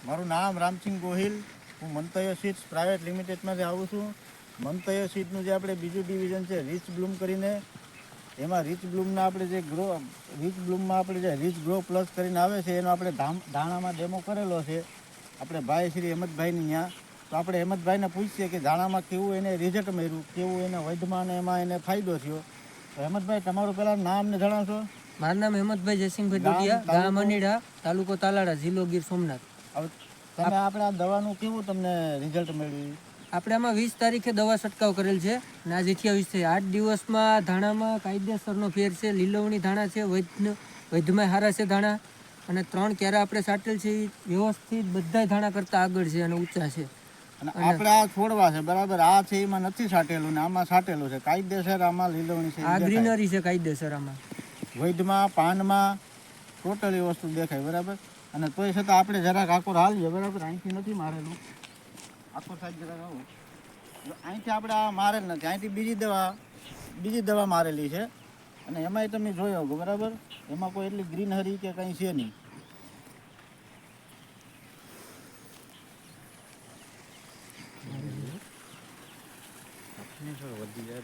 મારું નામ રામસિંહ ગોહિલ. હું મંતવ્ય સીડ્સ પ્રાઇવેટ લિમિટેડમાંથી આવું છું. મંતવ્ય સીડનું જે આપણે બીજું ડિવિઝન છે રીચ બ્લૂમ કરીને, એમાં રીચ બ્લૂમના આપણે જે રીચ બ્લૂમમાં આપણે જે રીચ ગ્રો પ્લસ કરીને આવે છે એનો આપણે ધાણામાં ડેમો કરેલો છે આપણે ભાઈ શ્રી હેમંતભાઈની ત્યાં. તો આપણે હેમંતભાઈને પૂછીએ કે ધાણામાં કેવું એને રિઝલ્ટ મળ્યું, કેવું એને વૈધમાં અને એમાં એને ફાયદો થયો. તો હેમંતભાઈ, તમારું પહેલાં નામ ને જણાવશો? મારું નામ હેમંતભાઈ જયસિંહભાઈ ડોડિયા, ગામ અનીડા, તાલુકો તાલાળા, જિલ્લો ગીર સોમનાથ. હવે તમે આપણે આ દવાનું કેવું તમને રિઝલ્ટ મળ્યું? આપણે આમાં 20 તારીખે દવા છંટકાવ કરેલ છે અને આજ 28 છે. 8 દિવસમાં ધાણામાં કાયદેસરનો ફેર છે. લીલવણી ધાણા છે, વૈધમાં સારા છે ધાણા, અને 3 ક્યારા આપણે સાટેલ છે વ્યવસ્થિત બધા ધાણા કરતાં આગળ છે અને ઊંચા છે. અને આપણે આ છોડવા છે બરાબર, આ છે એમાં નથી સાટેલું ને આમાં સાટેલું છે કાયદેસર, આમાં લીલવણી છે, આ ગ્રીનરી છે કાયદેસર. આમાં વૈધમાં પાનમાં ટોટલી વસ્તુ દેખાય બરાબર. અને તોય છતાં આપણે જરાક આકોર હાલીએ બરાબર, અહીંથી નથી મારેલું, આખો સાઈડ જરાક આવું, અહીંથી આપણે આ મારેલ નથી, અહીંથી બીજી દવા મારેલી છે. અને એમાંય તમે જોયો બરાબર, એમાં કોઈ એટલી ગ્રીનહરી કે કંઈ છે નહીં. વધી જાય